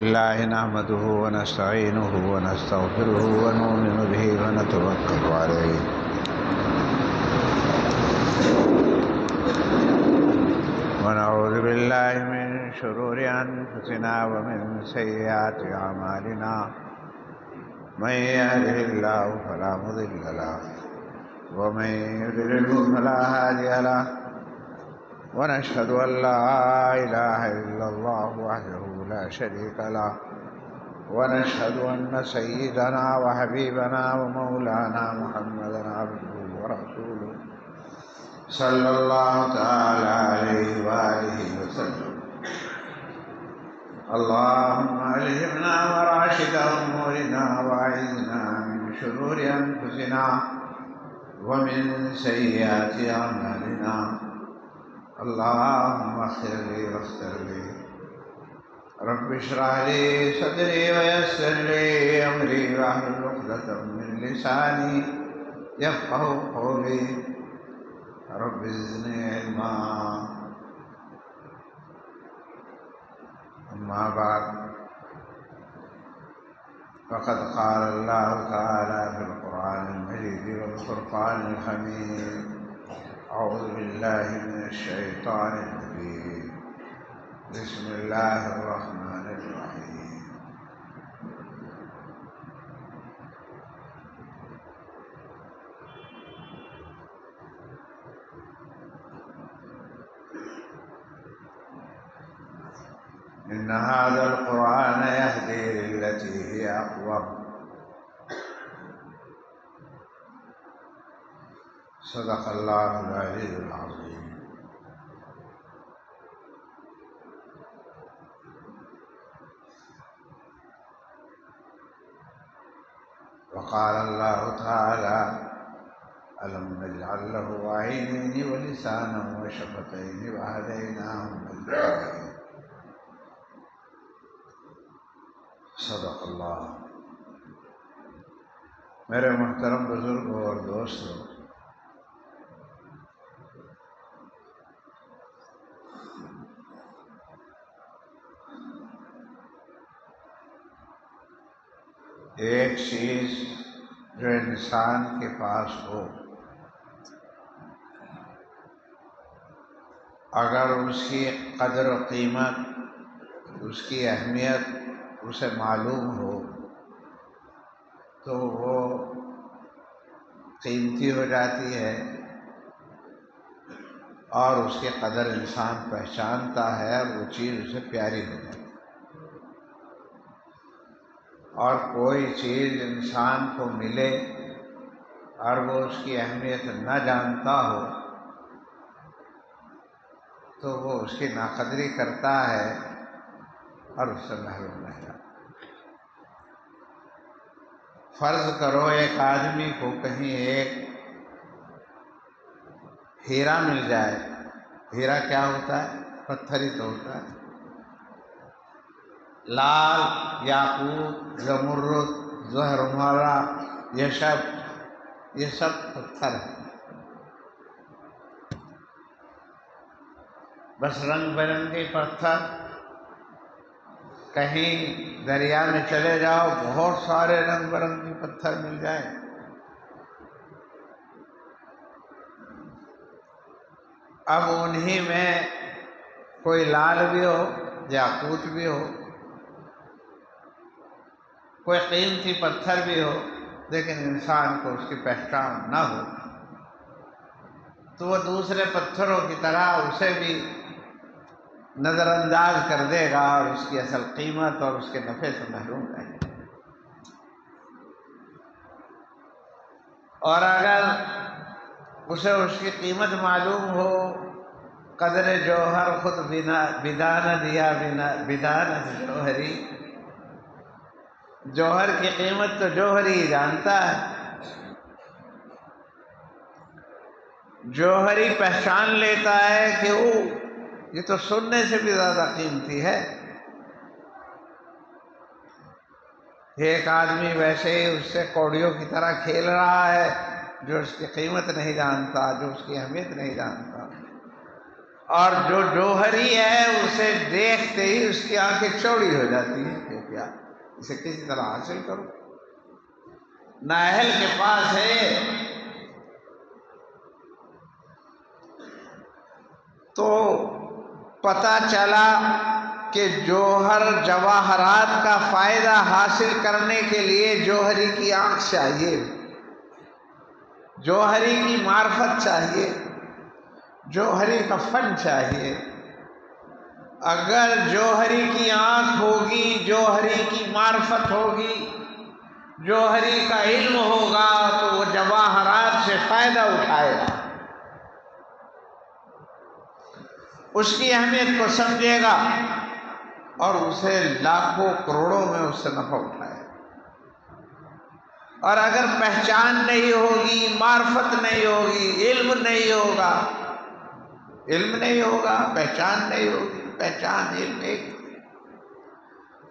الله نحمده ونستعينه ونستغفره ونؤمن به ونتوكل عليه ونعوذ بالله من شرور أنفسنا ومن سيئات أعمالنا من يهده الله فلا مضل له ومن يضلله فلا هادي له ونشهد أن لا إله إلا الله وحده لا شريك له ونشهد أن سيدنا وحبيبنا ومولانا محمدا عبده ورسوله صلى الله تعالى عليه وآله وسلم. اللهم ألهمنا مراشد أمورنا وأعذنا من شرور أنفسنا ومن سيئات أعمالنا. اللهم اغفر لي واغفر لي رب اشرح لي صدري ويسر لي امري واحلل عقدة من لساني يفقهوا قولي. رب زدني علما. اما بعد فقد قال الله تعالى في القرآن المجيد والفرقان الحميد: أعوذ بالله من الشيطان الرجيم. بسم الله الرحمن الرحيم. إن هذا القرآن يهدي للتي هي أقوم. صدق الله العلي العظيم. وقال الله تعالى: ألم نجعل له عينين ولسانا وشفتين وهديناه النجدين. صدق اللہ. میرے محترم بزرگوں اور دوستوں، ایک چیز جو انسان کے پاس ہو، اگر اس کی قدر و قیمت، اس کی اہمیت اسے معلوم ہو تو وہ قیمتی ہو جاتی ہے اور اس کی قدر انسان پہچانتا ہے اور وہ چیز اسے پیاری ہو جاتی ہے. اور کوئی چیز انسان کو ملے اور وہ اس کی اہمیت نہ جانتا ہو تو وہ اس کی ناقدری کرتا ہے اور اس سے محروم رہ جاتا ہے. فرض کرو ایک آدمی کو کہیں ایک ہیرا مل جائے. ہیرا کیا ہوتا ہے؟ پتھر ہی تو ہوتا ہے. لال، یاقوت، زمرد، زہرمارا، یہ سب پتھر ہیں. بس رنگ برنگے پتھر. کہیں دریا میں چلے جاؤ، بہت سارے رنگ برنگے پتھر مل جائیں. اب انہی میں کوئی لال بھی ہو، یاقوت بھی ہو، کوئی قیمتی پتھر بھی ہو، لیکن انسان کو اس کی پہچان نہ ہو تو وہ دوسرے پتھروں کی طرح اسے بھی نظر انداز کر دے گا اور اس کی اصل قیمت اور اس کے نفع سے محروم رہے گا. اور اگر اسے اس کی قیمت معلوم ہو، قدر جوہر خود بداند یا بدانت جوہری، جوہر کی قیمت تو جوہری ہی جانتا ہے. جوہری پہچان لیتا ہے کہ یہ تو سننے سے بھی زیادہ قیمتی ہے. ایک آدمی ویسے ہی اس سے کوڑیوں کی طرح کھیل رہا ہے جو اس کی قیمت نہیں جانتا، جو اس کی اہمیت نہیں جانتا. اور جو جوہری ہے اسے دیکھتے ہی اس کی آنکھیں چوڑی ہو جاتی ہیں کہ کیا اسے کسی طرح حاصل کرو. نااہل کے پاس ہے تو پتہ چلا کہ جوہر جواہرات کا فائدہ حاصل کرنے کے لیے جوہری کی آنکھ چاہیے، جوہری کی معرفت چاہیے، جوہری کا فن چاہیے. اگر جوہری کی آنکھ ہوگی، جوہری کی معرفت ہوگی، جوہری کا علم ہوگا تو وہ جواہرات سے فائدہ اٹھائے گا، اس کی اہمیت کو سمجھے گا اور اسے لاکھوں کروڑوں میں اس سے نفع اٹھائے گا. اور اگر پہچان نہیں ہوگی، معرفت نہیں ہوگی، علم نہیں ہوگا، علم نہیں ہوگا، پہچان نہیں ہوگی، پہچان علم ایک،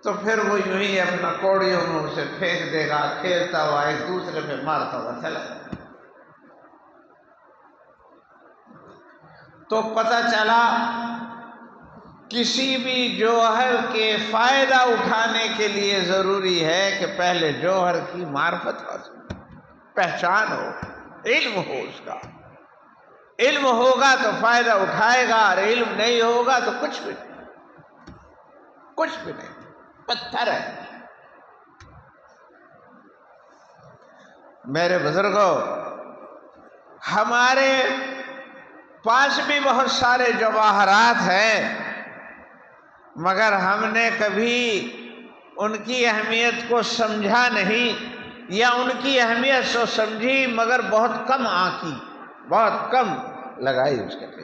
تو پھر وہ یوں ہی اپنا کوڑیوں میں اسے پھینک دے گا، کھیلتا ہوا ایک دوسرے پہ مارتا ہوا چلا جائے. تو پتہ چلا کسی بھی جوہر کے فائدہ اٹھانے کے لیے ضروری ہے کہ پہلے جوہر کی معرفت حاصل، پہچان ہو، علم ہو. اس کا علم ہوگا تو فائدہ اٹھائے گا، اور علم نہیں ہوگا تو کچھ بھی نہیں، کچھ بھی نہیں، پتھر ہے. میرے بزرگوں، ہمارے پاس بھی بہت سارے جواہرات ہیں، مگر ہم نے کبھی ان کی اہمیت کو سمجھا نہیں، یا ان کی اہمیت سو سمجھی مگر بہت کم آنکی، بہت کم لگائی اس کے پہ.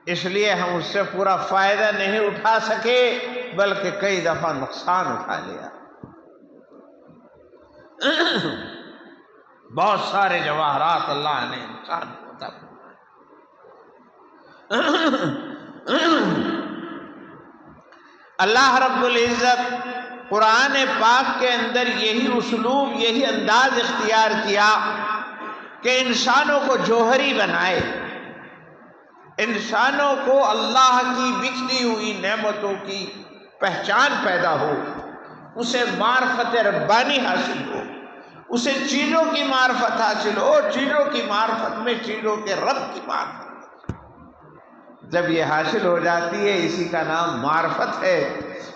اس لیے ہم اس سے پورا فائدہ نہیں اٹھا سکے، بلکہ کئی دفعہ نقصان اٹھا لیا. بہت سارے جواہرات اللہ نے انسان کو عطا فرمائے. اللہ رب العزت قرآن پاک کے اندر یہی اسلوب، یہی انداز اختیار کیا کہ انسانوں کو جوہری بنائے، انسانوں کو اللہ کی بکھری ہوئی نعمتوں کی پہچان پیدا ہو، اسے معرفت ربانی حاصل ہو، اسے چیزوں کی معرفت حاصل ہو، چیزوں کی معرفت میں چیزوں کے رب کی معرفت. جب یہ حاصل ہو جاتی ہے، اسی کا نام معرفت ہے،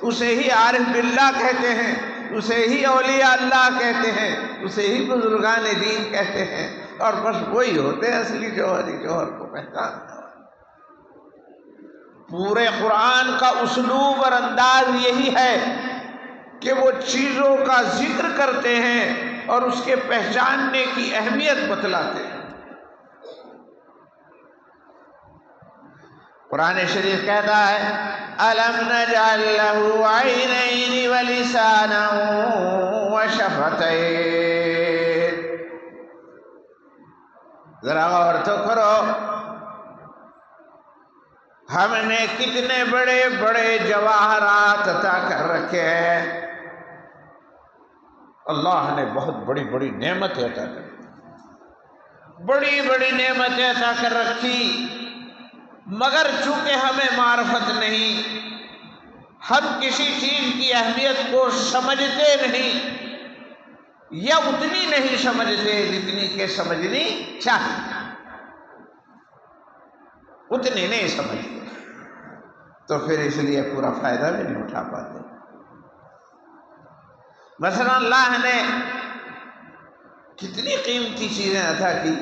اسے ہی عارف باللہ کہتے ہیں، اسے ہی اولیاء اللہ کہتے ہیں، اسے ہی بزرگان دین کہتے ہیں. اور بس وہی ہوتے ہیں اصلی جوہری، جوہر کو پہچاننا. پورے قرآن کا اسلوب اور انداز یہی ہے کہ وہ چیزوں کا ذکر کرتے ہیں اور اس کے پہچاننے کی اہمیت بتلاتے ہیں. قرآن شریف کہتا ہے أَلَمْ نَجْعَلْ لَهُ عَيْنَيْنِ وَلِسَانًا وَشَفَتَيْنِ. ذرا غور تو کرو، ہم نے کتنے بڑے بڑے جواہرات عطا کر رکھے ہیں. اللہ نے بہت بڑی بڑی نعمتیں عطا کر رکھی، بڑی بڑی نعمتیں عطا کر رکھی، مگر چونکہ ہمیں معرفت نہیں، ہم کسی چیز کی اہمیت کو سمجھتے نہیں، یا اتنی نہیں سمجھتے جتنی کہ سمجھنی چاہیے، اتنی نہیں سمجھتے، تو پھر اس لیے پورا فائدہ بھی نہیں اٹھا پاتے. مثلا اللہ نے کتنی قیمتی چیزیں عطا کی،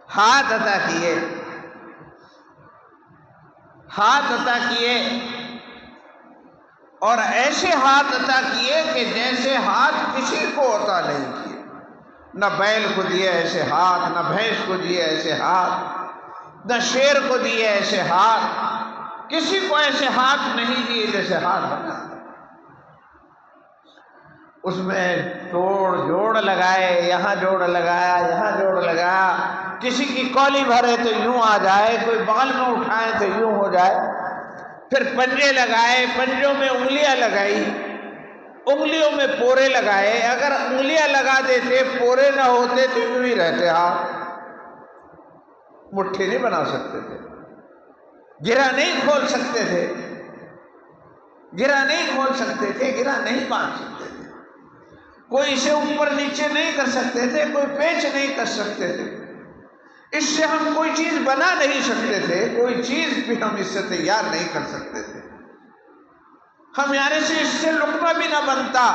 ہاتھ عطا کیے، ہاتھ عطا کیے، اور ایسے ہاتھ عطا کیے کہ جیسے ہاتھ کسی کو عطا نہیں کیے. نہ بیل کو دیے ایسے ہاتھ، نہ بھینس کو دیے ایسے ہاتھ، نہ شیر کو دیے ایسے ہاتھ، کسی کو ایسے ہاتھ نہیں دیے جیسے ہاتھ بنا. اس میں توڑ جوڑ لگائے، یہاں جوڑ لگایا، یہاں جوڑ لگایا، کسی کی کولی بھرے تو یوں آ جائے، کوئی بغل میں اٹھائے تو یوں ہو جائے. پھر پنجے لگائے، پنجوں میں انگلیاں لگائی، انگلیوں میں پورے لگائے. اگر انگلیاں لگا دیتے پورے نہ ہوتے تو یوں ہی رہتے ہاتھ. مٹھی نہیں بنا سکتے تھے، گرہ نہیں کھول سکتے تھے، گرہ نہیں کھول سکتے تھے، گرہ نہیں باندھ سکتے تھے، کوئی اسے اوپر نیچے نہیں کر سکتے تھے، کوئی پیچ نہیں کر سکتے تھے، اس سے ہم کوئی چیز بنا نہیں سکتے تھے، کوئی چیز بھی ہم اس سے تیار نہیں کر سکتے تھے، ہم یعنی سے اس سے لقمہ بھی نہ بنتا،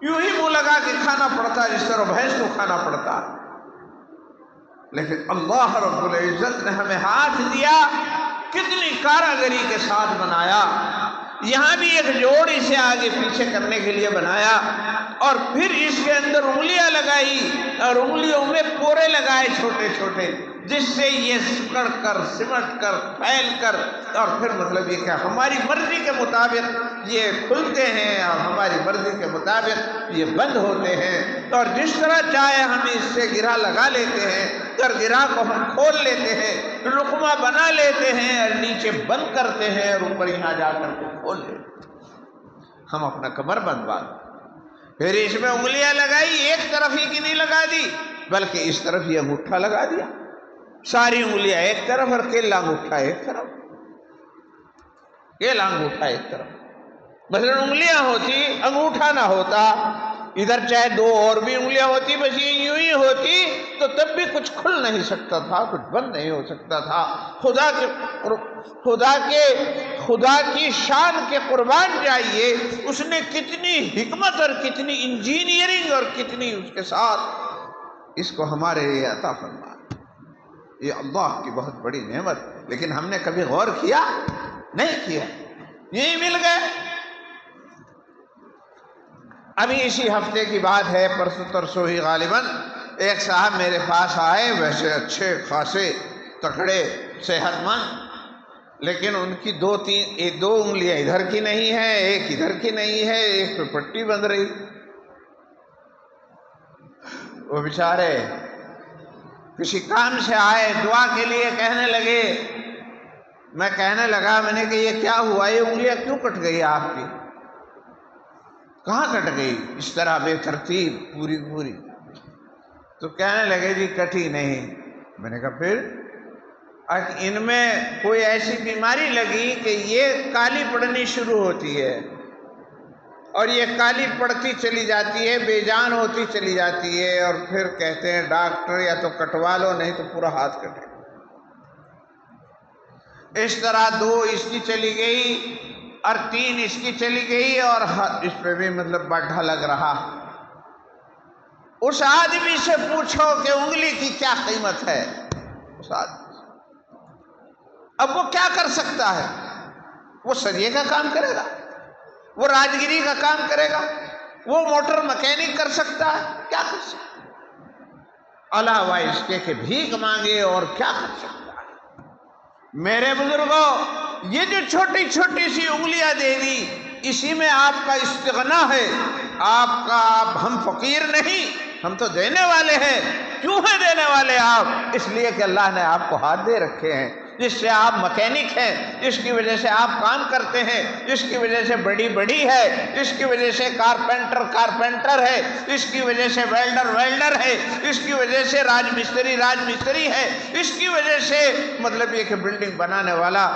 یوں ہی منہ لگا کے کھانا پڑتا جس طرح بھینس کو کھانا پڑتا، لیکن اللہ رب العزت نے ہمیں ہاتھ دیا، کتنی کاراگری کے ساتھ بنایا، یہاں بھی ایک جوڑ اسے آگے پیچھے کرنے کے لیے بنایا، اور پھر اس کے اندر انگلیاں لگائی اور انگلیوں میں پورے لگائے چھوٹے چھوٹے، جس سے یہ سکڑ کر سمٹ کر پھیل کر، اور پھر مطلب یہ کہ ہماری مرضی کے مطابق یہ کھلتے ہیں اور ہماری مرضی کے مطابق یہ بند ہوتے ہیں، اور جس طرح چاہے ہم اس سے گرہ لگا لیتے ہیں اور گرہ کو ہم کھول لیتے ہیں، لقمہ بنا لیتے ہیں اور نیچے بند کرتے ہیں اور اوپر یہاں جا کر کے کھول لیتے ہیں، ہم اپنا کمر بند باندھ، پھر اس میں انگلیاں لگائی، ایک طرف ہی کی نہیں لگا دی بلکہ اس طرف یہ انگوٹھا لگا دیا، ساری انگلیاں ایک طرف اور کیلا انگوٹھا ایک طرف، کیلا انگوٹھا ایک طرف، مثلا انگلیاں ہوتی انگوٹھا نہ ہوتا، ادھر چاہے دو اور بھی انگلیاں ہوتی، بس یہ یوں ہی ہوتی تو تب بھی کچھ کھل نہیں سکتا تھا، کچھ بند نہیں ہو سکتا تھا۔ خدا کی شان کے قربان جائیے، اس نے کتنی حکمت اور کتنی انجینئرنگ اور کتنی اس کے ساتھ اس کو ہمارے لیے عطا فرمایا، یہ اللہ کی بہت بڑی نعمت، لیکن ہم نے کبھی غور کیا نہیں کیا، یہی مل گئے۔ ابھی اسی ہفتے کی بات ہے، پرسوں ترسوں ہی غالباً ایک صاحب میرے پاس آئے، ویسے اچھے خاصے تکڑے صحت مند، لیکن ان کی دو انگلیاں ادھر کی نہیں ہے، ایک ادھر کی نہیں ہے، ایک پہ پٹی بندھ رہی، وہ بیچارے کسی کام سے آئے، دعا کے لیے کہنے لگے، میں کہنے لگا، میں نے کہ یہ کیا ہوا، یہ انگلیاں کیوں کٹ گئی آپ کی؟ کہاں کٹ گئی اس طرح بے ترتیب پوری؟ تو کہنے لگے جی کٹی نہیں۔ میں نے کہا پھر؟ ان میں کوئی ایسی بیماری لگی کہ یہ کالی پڑنی شروع ہوتی ہے اور یہ کالی پڑتی چلی جاتی ہے، بے جان ہوتی چلی جاتی ہے، اور پھر کہتے ہیں ڈاکٹر یا تو کٹوا لو نہیں تو پورا ہاتھ کٹے۔ اس طرح 2 اس کی چلی گئی اور 3 اس کی چلی گئی، اور اس پہ بھی مطلب باڈھا لگ رہا۔ اس آدمی سے پوچھو کہ انگلی کی کیا قیمت ہے، اس آدمی سے، اب وہ کیا کر سکتا ہے؟ وہ سریے کا کام کرے گا، وہ راجگیری کا کام کرے گا، وہ موٹر مکینک کر سکتا ہے، کیا کر سکتا ہے؟ علاوہ اس کے کہ بھیک مانگے اور کیا کر سکتا ہے؟ میرے بزرگوں، یہ جو چھوٹی چھوٹی سی انگلیاں دے دی، اسی میں آپ کا استغنا ہے، ہم فقیر نہیں، ہم تو دینے والے ہیں۔ کیوں ہیں دینے والے آپ؟ اس لیے کہ اللہ نے آپ کو ہاتھ دے رکھے ہیں، جس سے آپ مکینک ہیں، جس کی وجہ سے آپ کام کرتے ہیں، جس کی وجہ سے بڑی ہے، جس کی وجہ سے کارپینٹر ہے، اس کی وجہ سے ویلڈر ہے، اس کی وجہ سے راج مستری ہے، اس کی وجہ سے مطلب یہ کہ بلڈنگ بنانے والا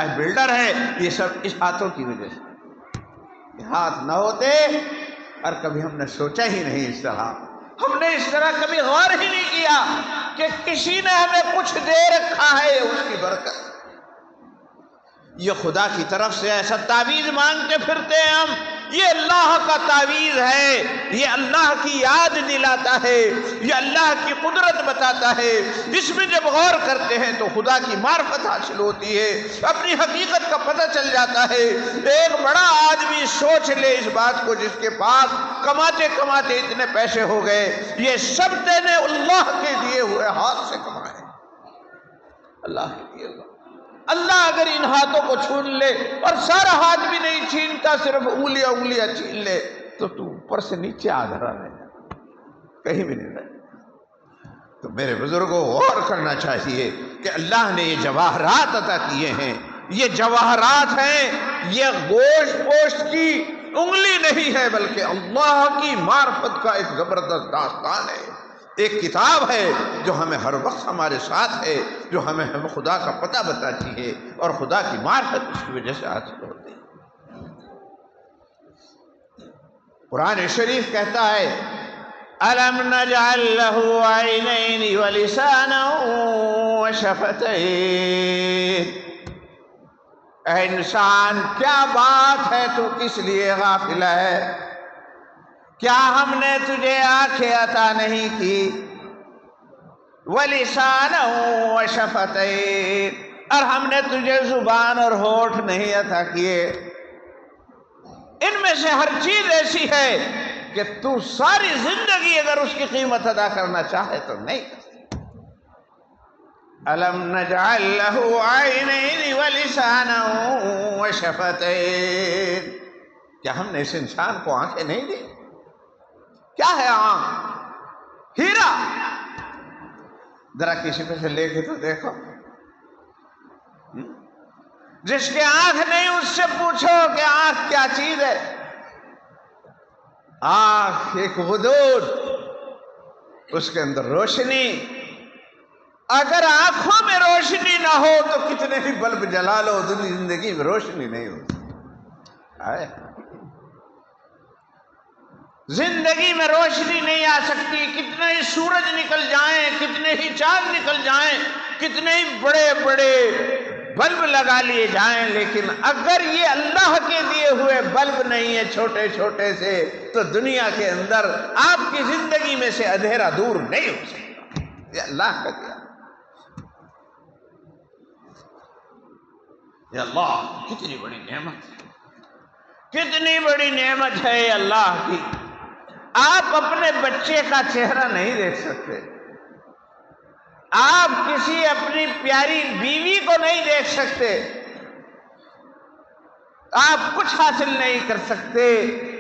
ہے، بلڈر ہے، یہ سب اس ہاتھوں کی وجہ سے۔ یہ ہاتھ نہ ہوتے، اور کبھی ہم نے سوچا ہی نہیں اس طرح، ہم نے اس طرح کبھی غور ہی نہیں کیا کہ کسی نے ہمیں کچھ دے رکھا ہے، اس کی برکت۔ یہ خدا کی طرف سے ایسا تعویذ مانگتے پھرتے ہیں ہم، یہ اللہ کا تعویذ ہے، یہ اللہ کی یاد دلاتا ہے، یہ اللہ کی قدرت بتاتا ہے، اس میں جب غور کرتے ہیں تو خدا کی معرفت حاصل ہوتی ہے، اپنی حقیقت کا پتہ چل جاتا ہے۔ ایک بڑا آدمی سوچ لے اس بات کو، جس کے پاس کماتے کماتے اتنے پیسے ہو گئے، یہ سب نے اللہ کے دیے ہوئے ہاتھ سے کمائے، اللہ کے دیے ہوئے۔ اللہ اگر ان ہاتھوں کو چھین لے، اور سارا ہاتھ بھی نہیں چھینتا، صرف انگلیاں چھین لے، تو اوپر سے نیچے آدھرا رہ جائے، کہیں بھی نہیں رہے۔ تو میرے بزرگوں، غور کرنا چاہیے کہ اللہ نے یہ جواہرات عطا کیے ہیں، یہ جواہرات ہیں، یہ گوشت پوشت کی انگلی نہیں ہے، بلکہ اللہ کی معرفت کا ایک زبردست داستان ہے۔ ایک کتاب ہے جو ہمیں ہر وقت ہمارے ساتھ ہے، جو ہمیں خدا کا پتہ بتاتی ہے، اور خدا کی معرفت اس کی وجہ سے حاصل ہوتی ہے۔ قرآن شریف کہتا ہے أَلَمْ نَجْعَلْ لَهُ عَيْنَيْنِ وَلِسَانًا وَشَفَتَيْنِ۔ اے انسان، کیا بات ہے، تو کس لیے غافل ہے؟ کیا ہم نے تجھے آنکھیں عطا نہیں کی؟ وَلِسَانًا وَشَفَتَيْنِ، اور ہم نے تجھے زبان اور ہونٹ نہیں عطا کیے؟ ان میں سے ہر چیز ایسی ہے کہ تو ساری زندگی اگر اس کی قیمت ادا کرنا چاہے تو نہیں کر سکتا۔ أَلَمْ نَجْعَلْ لَهُ عَيْنَيْنِ وَلِسَانًا وَشَفَتَيْنِ، کیا ہم نے اس انسان کو آنکھیں نہیں دی؟ کیا ہے آنکھ؟ ہیرا۔ ذرا کسی پہ سے لے کے تو دیکھو، جس کے آنکھ نہیں اس سے پوچھو کہ آنکھ کیا چیز ہے۔ آنکھ ایک غدود، اس کے اندر روشنی۔ اگر آنکھوں میں روشنی نہ ہو تو کتنے ہی بلب جلا لو، زندگی میں روشنی نہیں ہوتی۔ زندگی میں روشنی نہیں آ سکتی، کتنے ہی سورج نکل جائیں، کتنے ہی چاند نکل جائیں، کتنے ہی بڑے بڑے بلب لگا لیے جائیں، لیکن اگر یہ اللہ کے دیے ہوئے بلب نہیں ہے چھوٹے چھوٹے سے، تو دنیا کے اندر آپ کی زندگی میں سے اندھیرا دور نہیں ہو سکتا۔ یہ اللہ کا دیا، یہ اللہ کتنی بڑی نعمت ہے، کتنی بڑی نعمت ہے یہ اللہ کی۔ آپ اپنے بچے کا چہرہ نہیں دیکھ سکتے، آپ کسی اپنی پیاری بیوی کو نہیں دیکھ سکتے، آپ کچھ حاصل نہیں کر سکتے،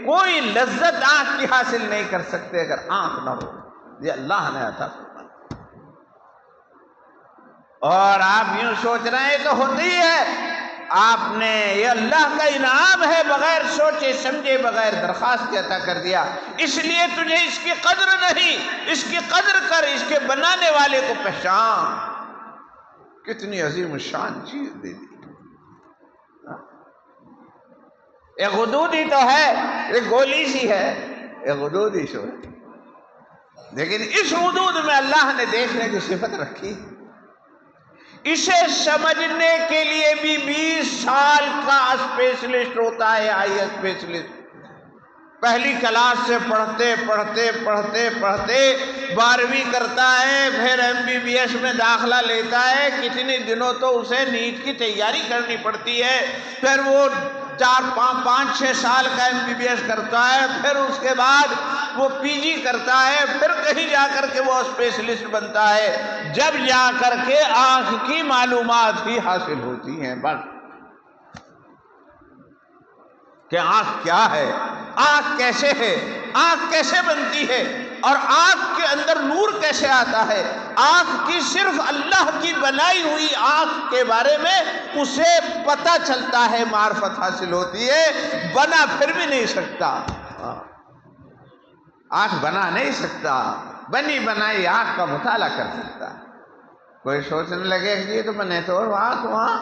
کوئی لذت آنکھ کی حاصل نہیں کر سکتے اگر آنکھ نہ ہو۔ یہ اللہ نے عطا فرمایا، اور آپ یوں سوچ رہے ہیں تو ہوتی ہے، آپ نے، یہ اللہ کا انعام ہے، بغیر سوچے سمجھے، بغیر درخواست کے عطا کر دیا، اس لیے تجھے اس کی قدر نہیں، اس کی قدر کر، اس کے بنانے والے کو پہچان۔ کتنی عظیم الشان چیز دے دی۔ ایک غدود ہی تو ہے، ایک گولی سی ہے، ایک غدود ہی سو ہے، لیکن اس غدود میں اللہ نے دیکھنے کی صفت رکھی۔ اسے سمجھنے کے لیے بھی 20 سال کا اسپیشلسٹ ہوتا ہے، آئی اسپیشلسٹ۔ پہلی کلاس سے پڑھتے پڑھتے پڑھتے پڑھتے 12ویں کرتا ہے، پھر MBBS میں داخلہ لیتا ہے، کتنے دنوں تو اسے نیٹ کی تیاری کرنی پڑتی ہے، پھر وہ 4-5-6 سال کا MBBS کرتا ہے، پھر اس کے بعد وہ PG کرتا ہے، پھر کہیں جا کر کے وہ اسپیشلسٹ بنتا ہے، جب جا کر کے آنکھ کی معلومات ہی حاصل ہوتی ہیں بس، کہ آنکھ کیا ہے، آنکھ کیسے ہے، آنکھ کیسے بنتی ہے، اور آنکھ کے اندر نور کیسے آتا ہے۔ آنکھ کی صرف اللہ کی بنائی ہوئی آنکھ کے بارے میں اسے پتہ چلتا ہے، معرفت حاصل ہوتی ہے، بنا پھر بھی نہیں سکتا، آنکھ بنا نہیں سکتا، بنی بنائی آنکھ کا مطالعہ کر سکتا ہے۔ کوئی سوچنے لگے کہ یہ تو بنے تو آنکھ وہاں،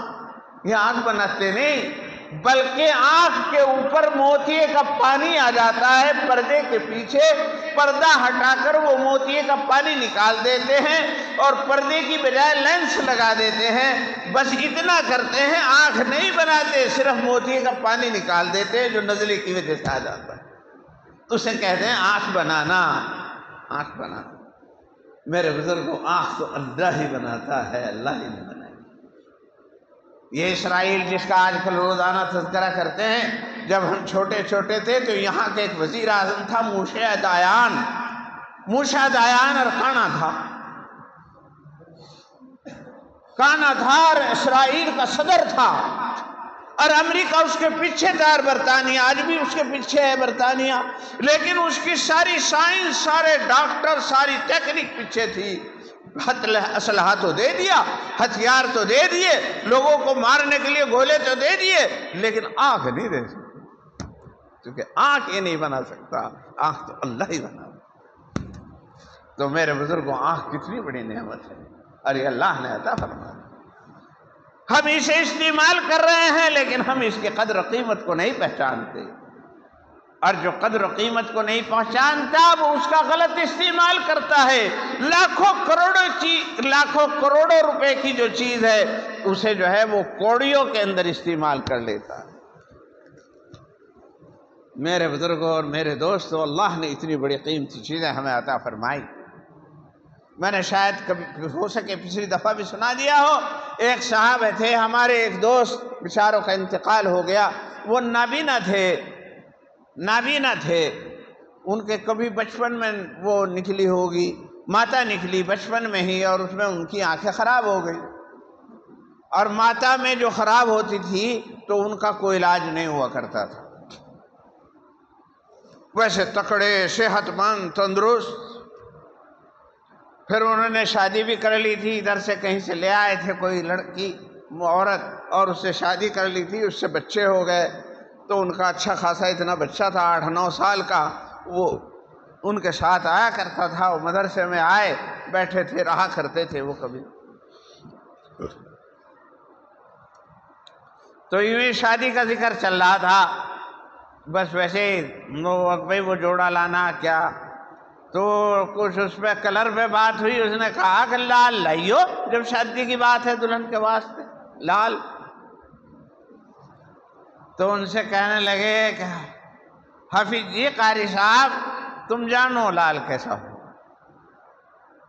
یہ آنکھ بناتے نہیں، بلکہ آنکھ کے اوپر موتیے کا پانی آ جاتا ہے، پردے کے پیچھے پردہ ہٹا کر وہ موتیے کا پانی نکال دیتے ہیں اور پردے کی بجائے لینس لگا دیتے ہیں، بس اتنا کرتے ہیں، آنکھ نہیں بناتے، صرف موتیے کا پانی نکال دیتے ہیں جو نزلے کی وجہ سے آ جاتا ہے، اسے کہتے ہیں آنکھ بنانا، آنکھ بنانا۔ میرے بزرگوں، آنکھ تو اللہ ہی بناتا ہے، اللہ ہی نے بنائی۔ یہ اسرائیل جس کا آج کل روزانہ تذکرہ کرتے ہیں، جب ہم چھوٹے چھوٹے تھے تو یہاں کے ایک وزیر اعظم تھا موشا دایان، موشا دایان اور کانا تھا، کانا تھا اور اسرائیل کا صدر تھا، اور امریکہ اس کے پیچھے تھا، اور برطانیہ آج بھی اس کے پیچھے ہے برطانیہ، لیکن اس کی ساری سائنس، سارے ڈاکٹر، ساری ٹیکنک پیچھے تھی۔ اسلحہ تو دے دیا، ہتھیار تو دے دیے، لوگوں کو مارنے کے لیے گولے تو دے دیے، لیکن آنکھ نہیں دے سکتے، کیونکہ آنکھ یہ نہیں بنا سکتا، آنکھ تو اللہ ہی بنا۔ تو میرے بزرگوں آنکھ کتنی بڑی نعمت ہے اور یہ اللہ نے عطا فرمایا. ہم اسے استعمال کر رہے ہیں لیکن ہم اس کی قدر و قیمت کو نہیں پہچانتے، اور جو قدر و قیمت کو نہیں پہچانتا وہ اس کا غلط استعمال کرتا ہے. لاکھوں کروڑوں روپے کی جو چیز ہے اسے جو ہے وہ کوڑیوں کے اندر استعمال کر لیتا ہے. میرے بزرگوں اور میرے دوستوں، اللہ نے اتنی بڑی قیمتی چیزیں ہمیں عطا فرمائی. میں نے شاید کبھی ہو سکے پچھلی دفعہ بھی سنا دیا ہو. ایک صحابہ تھے ہمارے، ایک دوست بیچاروں کا انتقال ہو گیا. وہ نابینا تھے. ان کے کبھی بچپن میں وہ نکلی ہوگی، ماتا نکلی بچپن میں ہی، اور اس میں ان کی آنکھیں خراب ہو گئی. اور ماتا میں جو خراب ہوتی تھی تو ان کا کوئی علاج نہیں ہوا کرتا تھا. ویسے تکڑے، صحت مند، تندرست. پھر انہوں نے شادی بھی کر لی تھی، ادھر سے کہیں سے لے آئے تھے کوئی لڑکی عورت، اور اس سے شادی کر لی تھی، اس سے بچے ہو گئے. تو ان کا اچھا خاصا اتنا بچہ تھا 8-9 سال کا، وہ ان کے ساتھ آیا کرتا تھا. وہ مدرسے میں آئے بیٹھے تھے، رہا کرتے تھے وہ کبھی. تو یوں ہی شادی کا ذکر چل رہا تھا. بس ویسے بھائی وہ جوڑا لانا کیا، تو کچھ اس پہ کلر پہ بات ہوئی. اس نے کہا کہ لال لائیو، جب شادی کی بات ہے دلہن کے واسطے لال. تو ان سے کہنے لگے کہ حافظ جی، قاری صاحب تم جانو لال کیسا ہو؟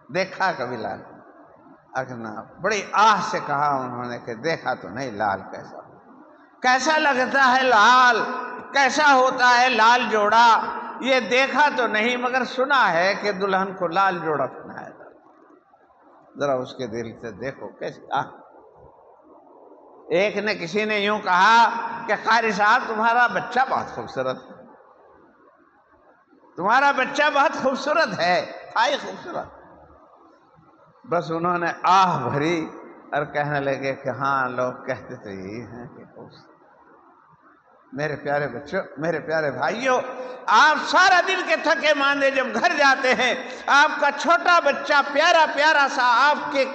دیکھا کبھی لال؟ اگنا بڑی آہ سے کہا انہوں نے کہ دیکھا تو نہیں لال کیسا ہو. کیسا لگتا ہے لال، کیسا ہوتا ہے لال جوڑا؟ یہ دیکھا تو نہیں مگر سنا ہے کہ دلہن کو لال جوڑا پہنایا جاتا. ذرا اس کے دل سے دیکھو کیسے. ایک نے کسی نے یوں کہا کہ قاری صاحب تمہارا بچہ بہت خوبصورت ہے، تمہارا بچہ بہت خوبصورت ہے، آئی خوبصورت. بس انہوں نے آہ بھری اور کہنے لگے کہ ہاں لوگ کہتے تو یہی ہیں کہ خوبصورت. میرے پیارے بچوں، میرے پیارے بھائیوں، آپ سارا دن کے تھکے ماندے جب گھر جاتے ہیں، آپ کا چھوٹا بچہ پیارا پیارا سا آپ کے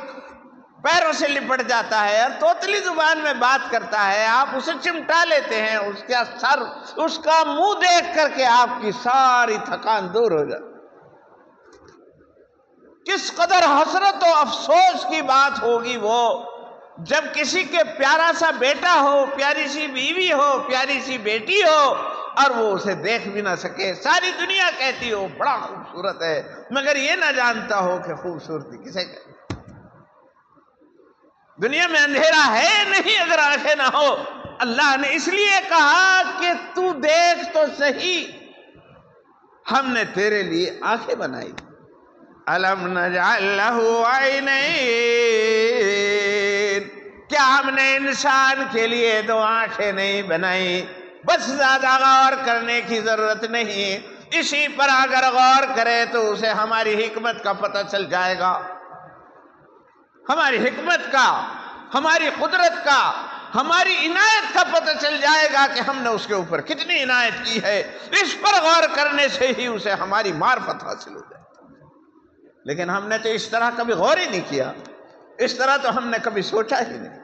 پیروں سے لپٹ جاتا ہے اور توتلی زبان میں بات کرتا ہے. آپ اسے چمٹا لیتے ہیں، اس کا سر، اس کا منہ دیکھ کر کے آپ کی ساری تھکان دور ہو جاتی. کس قدر حسرت و افسوس کی بات ہوگی وہ جب کسی کے پیارا سا بیٹا ہو، پیاری سی بیوی ہو، پیاری سی بیٹی ہو، اور وہ اسے دیکھ بھی نہ سکے. ساری دنیا کہتی ہو بڑا خوبصورت ہے، مگر یہ نہ جانتا ہو کہ خوبصورتی کسے کہتے. دنیا میں اندھیرا ہے نہیں اگر آنکھیں نہ ہو. اللہ نے اس لیے کہا کہ تو دیکھ تو صحیح، ہم نے تیرے لیے آنکھیں بنائی. الم نجعل لہ عینین، کیا ہم نے انسان کے لیے 2 آنکھیں نہیں بنائی؟ بس زیادہ غور کرنے کی ضرورت نہیں، اسی پر اگر غور کرے تو اسے ہماری حکمت کا پتہ چل جائے گا. ہماری حکمت کا، ہماری قدرت کا، ہماری عنایت کا پتہ چل جائے گا کہ ہم نے اس کے اوپر کتنی عنایت کی ہے. اس پر غور کرنے سے ہی اسے ہماری معرفت حاصل ہو جائے. لیکن ہم نے تو اس طرح کبھی غور ہی نہیں کیا، اس طرح تو ہم نے کبھی سوچا ہی نہیں.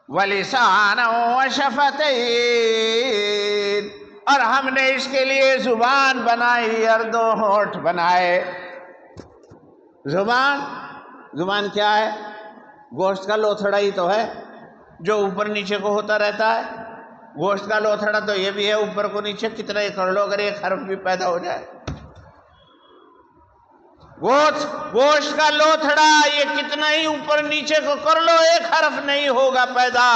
وَلِسَانًا وَشَفَتَيْنِ، اور ہم نے اس کے لیے زبان بنائی اور 2 ہونٹ بنائے. زبان کیا ہے؟ گوشت کا لوتھڑا ہی تو ہے جو اوپر نیچے کو ہوتا رہتا ہے. گوشت کا لوتھڑا تو یہ بھی ہے اوپر کو نیچے کتنا ہی کر لو اگر ایک حرف بھی پیدا ہو جائے. گوشت کا لوتھڑا یہ کتنا ہی اوپر نیچے کو کر لو ایک حرف نہیں ہوگا پیدا.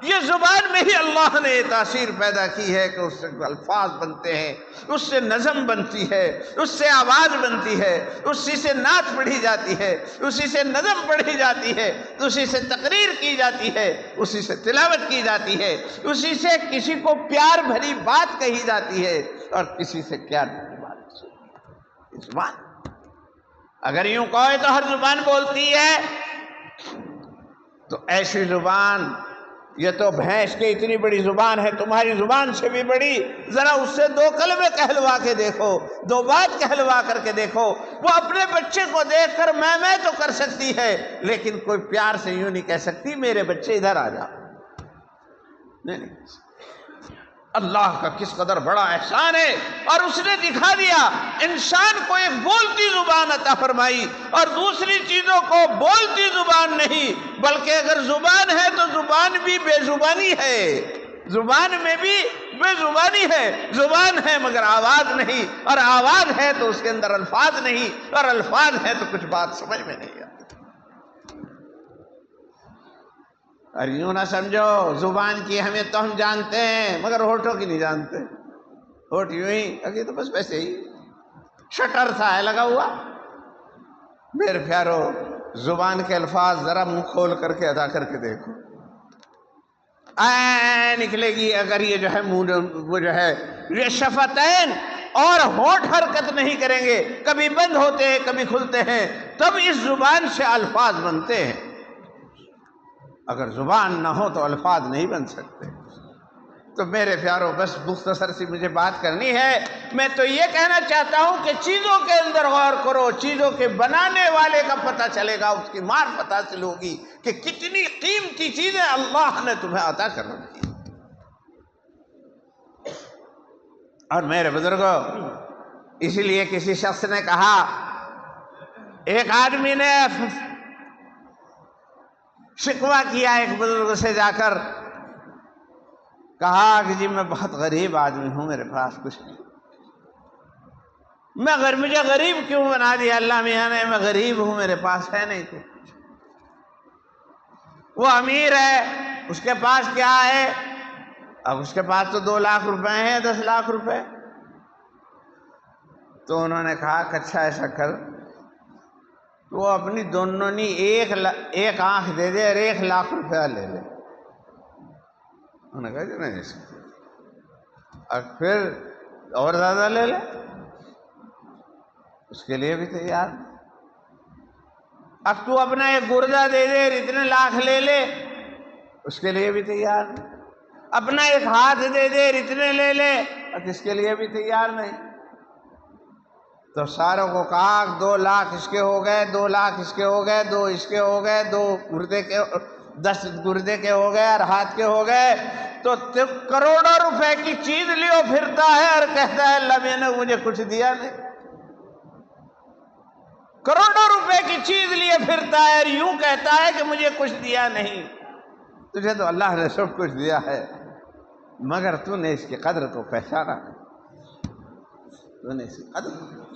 یہ زبان میں ہی اللہ نے یہ تاثیر پیدا کی ہے کہ اس سے الفاظ بنتے ہیں، اس سے نظم بنتی ہے، اس سے آواز بنتی ہے، اسی سے نعت پڑھی جاتی ہے، اسی سے نظم پڑھی جاتی ہے، اسی سے تقریر کی جاتی ہے، اسی سے تلاوت کی جاتی ہے، اسی سے کسی کو پیار بھری بات کہی جاتی ہے اور کسی سے پیار بھری بات سنی. زبان اگر یوں کہے تو ہر زبان بولتی ہے، تو ایسی زبان یہ تو بھینس کی اتنی بڑی زبان ہے، تمہاری زبان سے بھی بڑی، ذرا اس سے 2 کلمے کہلوا کے دیکھو، 2 بات کہلوا کر کے دیکھو۔ وہ اپنے بچے کو دیکھ کر میں تو کر سکتی ہے، لیکن کوئی پیار سے یوں نہیں کہہ سکتی میرے بچے ادھر آ جا، نہیں۔ اللہ کا کس قدر بڑا احسان ہے، اور اس نے دکھا دیا انسان کو ایک بولتی زبان عطا فرمائی، اور دوسری چیزوں کو بولتی زبان نہیں، بلکہ اگر زبان ہے تو زبان بھی بے زبانی ہے، زبان میں بھی بے زبانی ہے، زبان ہے مگر آواز نہیں، اور آواز ہے تو اس کے اندر الفاظ نہیں، اور الفاظ ہے تو کچھ بات سمجھ میں نہیں آتی۔ اور یوں نہ سمجھو زبان کی اہمیت تو ہم جانتے ہیں مگر ہونٹوں کی نہیں جانتے، ہونٹ یوں ہی اگے تو بس ویسے ہی شٹر تھا ہے لگا ہوا۔ میرے پیارو، زبان کے الفاظ ذرا منہ کھول کر کے ادا کر کے دیکھو، نکلے گی اگر یہ جو ہے منہ وہ جو ہے یہ شفتین اور ہونٹ حرکت نہیں کریں گے، کبھی بند ہوتے ہیں کبھی کھلتے ہیں، تب اس زبان سے الفاظ بنتے ہیں۔ اگر زبان نہ ہو تو الفاظ نہیں بن سکتے۔ تو میرے پیارو بس مختصر سی مجھے بات کرنی ہے، میں تو یہ کہنا چاہتا ہوں کہ چیزوں کے اندر غور کرو، چیزوں کے بنانے والے کا پتہ چلے گا، اس کی معرفت حاصل ہوگی کہ کتنی قیمتی چیزیں اللہ نے تمہیں عطا کر رکھی۔ اور میرے بزرگوں، اسی لیے کسی شخص نے کہا، ایک آدمی نے شکوہ کیا ایک بزرگ سے جا کر، کہا کہ جی میں بہت غریب آدمی ہوں، میرے پاس کچھ نہیں، مجھے غریب کیوں بنا دیا اللہ میاں نے، میں غریب ہوں، میرے پاس ہے نہیں کچھ۔ وہ امیر ہے، اس کے پاس کیا ہے؟ اب اس کے پاس تو 2 لاکھ روپے ہیں، 10 لاکھ روپے۔ تو انہوں نے کہا کہ اچھا ایسا کر، وہ اپنی دونوں ایک آنکھ دے دے اور 1 لاکھ روپیہ لے لے۔ انہوں نے کہا کہ نہیں، اور پھر اور زیادہ لے لے، اس کے لیے بھی تیار۔ اب تو اپنا ایک گردہ دے دے اور اتنے لاکھ لے لے، اس کے لیے بھی تیار نہیں۔ اپنا ایک ہاتھ دے دے اور اتنے لے لے، اور اس کے لیے بھی تیار نہیں۔ تو ساروں کو کہا 2 لاکھ اس کے ہو گئے، 2 لاکھ اس کے ہو گئے، 2 اس کے ہو گئے، 2 گردے کے، 10 گردے کے ہو گئے اور ہاتھ کے ہو گئے۔ تو کروڑوں روپے کی چیز لیو پھرتا ہے اور کہتا ہے اللہ میں نے مجھے کچھ دیا نہیں۔ کروڑوں روپے کی چیز لیے پھرتا ہے اور یوں کہتا ہے کہ مجھے کچھ دیا نہیں۔ تجھے تو اللہ نے سب کچھ دیا ہے، مگر تو نے اس کی قدر کو پہچانا، تو نے اس کی قدر کو پہچانا۔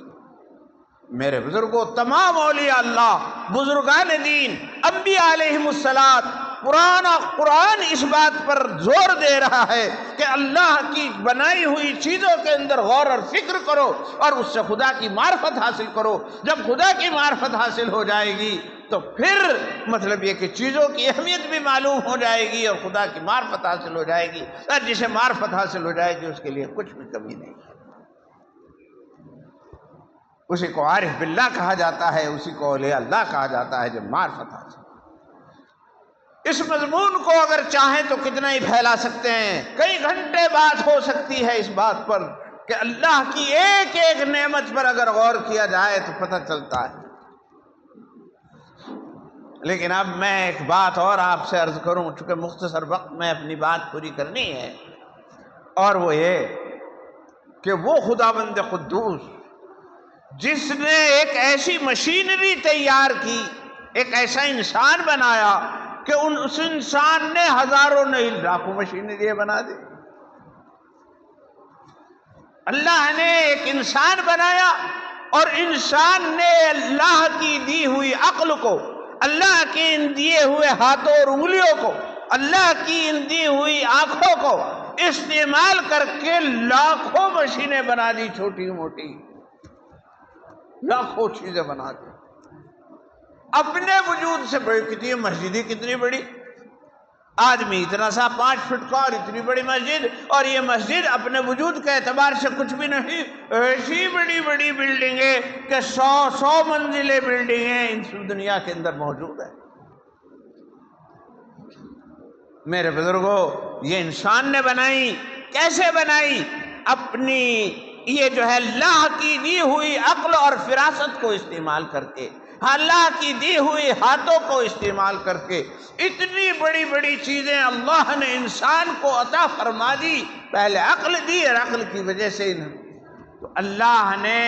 میرے بزرگوں، تمام اولیاء اللہ، بزرگان دین، انبیاء علیہم الصلاۃ، قرآن اس بات پر زور دے رہا ہے کہ اللہ کی بنائی ہوئی چیزوں کے اندر غور اور فکر کرو اور اس سے خدا کی معرفت حاصل کرو۔ جب خدا کی معرفت حاصل ہو جائے گی تو پھر مطلب یہ کہ چیزوں کی اہمیت بھی معلوم ہو جائے گی اور خدا کی معرفت حاصل ہو جائے گی، اور جسے معرفت حاصل ہو جائے گی اس کے لیے کچھ بھی کمی نہیں۔ اسی کو عارف باللہ کہا جاتا ہے، اسی کو اولیاء اللہ کہا جاتا ہے جب معرفت حاصل۔ اس مضمون کو اگر چاہیں تو کتنا ہی پھیلا سکتے ہیں، کئی گھنٹے بات ہو سکتی ہے اس بات پر کہ اللہ کی ایک ایک نعمت پر اگر غور کیا جائے تو پتہ چلتا ہے۔ لیکن اب میں ایک بات اور آپ سے عرض کروں، چونکہ مختصر وقت میں اپنی بات پوری کرنی ہے، اور وہ یہ کہ وہ خداوند قدوس جس نے ایک ایسی مشینری تیار کی، ایک ایسا انسان بنایا کہ اس انسان نے ہزاروں نہیں لاکھوں مشینری بنا دی۔ اللہ نے ایک انسان بنایا اور انسان نے اللہ کی دی ہوئی عقل کو، اللہ کے ان دیے ہوئے ہاتھوں اور انگلیوں کو، اللہ کی ان دی ہوئی آنکھوں کو استعمال کر کے لاکھوں مشینیں بنا دی، چھوٹی موٹی لاکھوں چیزیں بنا دی اپنے وجود سے۔ بڑی کتنی مسجد، کتنی بڑی، آدمی اتنا سا 5 فٹ کا اور اتنی بڑی مسجد، اور یہ مسجد اپنے وجود کے اعتبار سے کچھ بھی نہیں، ایسی بڑی بڑی بلڈنگیں کہ 100 منزلیں بلڈنگیں اس دنیا کے اندر موجود ہیں۔ میرے بزرگوں، یہ انسان نے بنائی، کیسے بنائی؟ اپنی یہ جو ہے اللہ کی دی ہوئی عقل اور فراست کو استعمال کر کے، اللہ کی دی ہوئی ہاتھوں کو استعمال کر کے اتنی بڑی بڑی چیزیں اللہ نے انسان کو عطا فرما دی۔ پہلے عقل دی اور عقل کی وجہ سے تو اللہ نے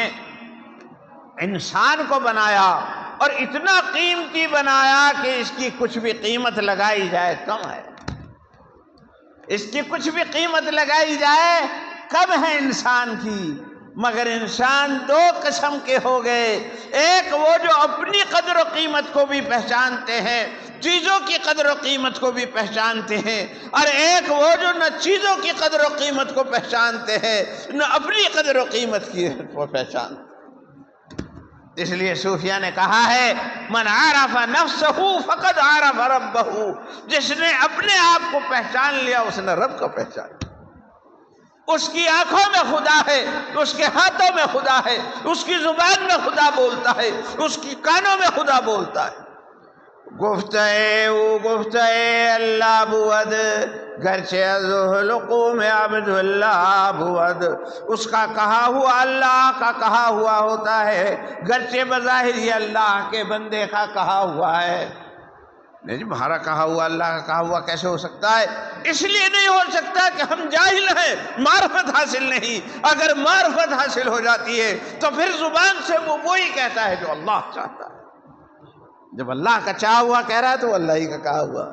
انسان کو بنایا اور اتنا قیمتی بنایا کہ اس کی کچھ بھی قیمت لگائی جائے کم ہے، اس کی کچھ بھی قیمت لگائی جائے کم ہے انسان کی۔ مگر انسان دو قسم کے ہو گئے، ایک وہ جو اپنی قدر و قیمت کو بھی پہچانتے ہیں، چیزوں کی قدر و قیمت کو بھی پہچانتے ہیں، اور ایک وہ جو نہ چیزوں کی قدر و قیمت کو پہچانتے ہیں نہ اپنی قدر و قیمت کو پہچانتے۔ اس لیے صوفیہ نے کہا ہے من عرف نفسہ فقد عرف ربہ، جس نے اپنے آپ کو پہچان لیا اس نے رب کو پہچان لیا۔ اس کی آنکھوں میں خدا ہے، اس کے ہاتھوں میں خدا ہے، اس کی زبان میں خدا بولتا ہے، اس کی کانوں میں خدا بولتا ہے۔ گفتے اللہ بود گرچہ ذوالقوم عبد اللہ بود، اس کا کہا ہوا اللہ کا کہا ہوا ہوتا ہے، گرچہ بظاہر یہ اللہ کے بندے کا کہا ہوا ہے۔ نہیں جی، ہمارا کہا ہوا اللہ کا کہا ہوا کیسے ہو سکتا ہے؟ اس لیے نہیں ہو سکتا کہ ہم جاہل ہیں، معرفت حاصل نہیں۔ اگر معرفت حاصل ہو جاتی ہے تو پھر زبان سے وہ وہی کہتا ہے جو اللہ چاہتا ہے۔ جب اللہ کا چاہا ہوا کہہ رہا ہے تو اللہ ہی کا کہا ہوا۔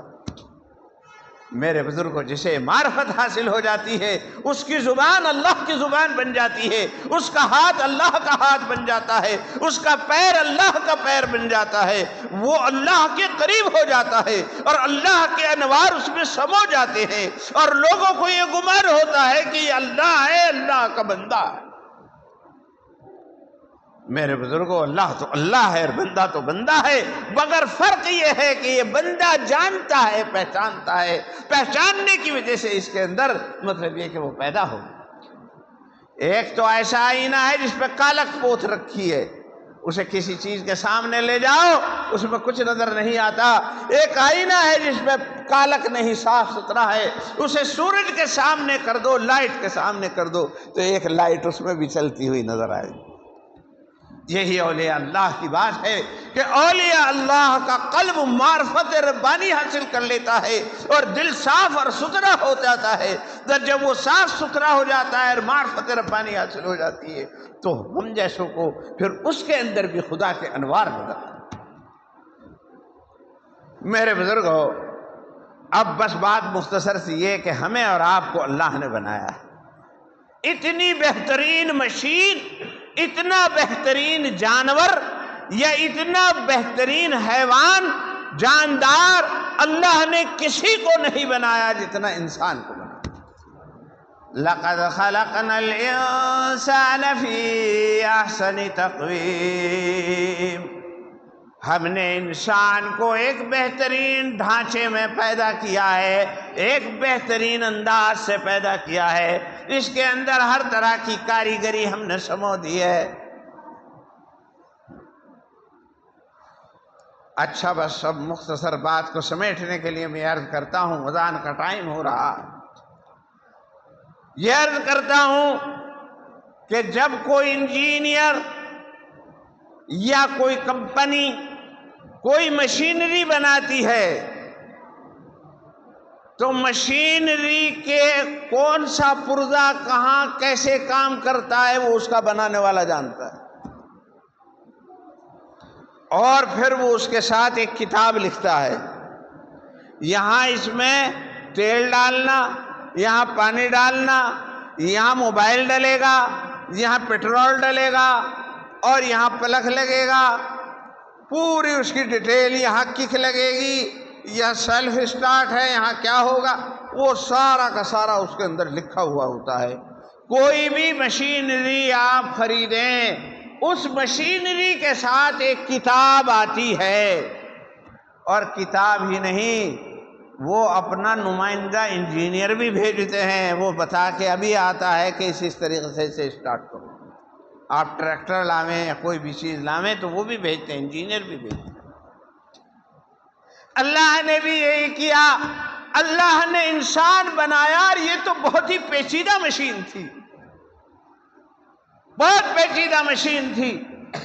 میرے بزرگوں، جسے معرفت حاصل ہو جاتی ہے اس کی زبان اللہ کی زبان بن جاتی ہے، اس کا ہاتھ اللہ کا ہاتھ بن جاتا ہے، اس کا پیر اللہ کا پیر بن جاتا ہے، وہ اللہ کے قریب ہو جاتا ہے اور اللہ کے انوار اس میں سمو جاتے ہیں، اور لوگوں کو یہ گمان ہوتا ہے کہ یہ اللہ ہے، اللہ کا بندہ ہے۔ میرے بزرگوں، اللہ تو اللہ ہے اور بندہ تو بندہ ہے، مگر فرق یہ ہے کہ یہ بندہ جانتا ہے، پہچانتا ہے، پہچاننے کی وجہ سے اس کے اندر مطلب یہ کہ وہ پیدا ہو۔ ایک تو ایسا آئینہ ہے جس پہ کالک پوت رکھی ہے، اسے کسی چیز کے سامنے لے جاؤ اس میں کچھ نظر نہیں آتا۔ ایک آئینہ ہے جس پہ کالک نہیں، صاف ستھرا ہے، اسے سورج کے سامنے کر دو، لائٹ کے سامنے کر دو تو ایک لائٹ اس میں بھی چلتی ہوئی نظر آئے گی۔ یہی اولیاء اللہ کی بات ہے کہ اولیاء اللہ کا قلب معرفت ربانی حاصل کر لیتا ہے اور دل صاف اور ستھرا ہو جاتا ہے۔ جب وہ صاف ستھرا ہو جاتا ہے اور معرفت ربانی حاصل ہو جاتی ہے تو ہم جیسوں کو پھر اس کے اندر بھی خدا کے انوار نظر آتے ہیں۔ میرے بزرگوں، اب بس بات مختصر سی یہ کہ ہمیں اور آپ کو اللہ نے بنایا ہے، اتنی بہترین مشین، اتنا بہترین جانور یا اتنا بہترین حیوان جاندار اللہ نے کسی کو نہیں بنایا جتنا انسان کو بنایا۔ لقد خلقنا الانسان فی احسن تقویم، ہم نے انسان کو ایک بہترین ڈھانچے میں پیدا کیا ہے، ایک بہترین انداز سے پیدا کیا ہے، اس کے اندر ہر طرح کی کاریگری ہم نے سمو دی ہے۔ اچھا، بس اب مختصر بات کو سمیٹنے کے لیے میں عرض کرتا ہوں، اذان کا ٹائم ہو رہا، یہ عرض کرتا ہوں کہ جب کوئی انجینئر یا کوئی کمپنی کوئی مشینری بناتی ہے تو مشینری کے کون سا پرزہ کہاں کیسے کام کرتا ہے وہ اس کا بنانے والا جانتا ہے، اور پھر وہ اس کے ساتھ ایک کتاب لکھتا ہے، یہاں اس میں تیل ڈالنا، یہاں پانی ڈالنا، یہاں موبائل ڈلے گا، یہاں پیٹرول ڈلے گا اور یہاں پلک لگے گا، پوری اس کی ڈیٹیل، یہاں کک لگے گی، یہ سیلف اسٹارٹ ہے، یہاں کیا ہوگا، وہ سارا کا سارا اس کے اندر لکھا ہوا ہوتا ہے۔ کوئی بھی مشینری آپ خریدیں، اس مشینری کے ساتھ ایک کتاب آتی ہے، اور کتاب ہی نہیں، وہ اپنا نمائندہ انجینئر بھی بھیجتے ہیں، وہ بتا کے ابھی آتا ہے کہ اس طریقے سے اسے اسٹارٹ کرو۔ آپ ٹریکٹر لاویں یا کوئی بھی چیز لاویں تو وہ بھی بھیجتے ہیں، انجینئر بھی بھیجتے ہیں۔ اللہ نے بھی یہی کیا، اللہ نے انسان بنایا اور یہ تو بہت ہی پیچیدہ مشین تھی، بہت پیچیدہ مشین تھی،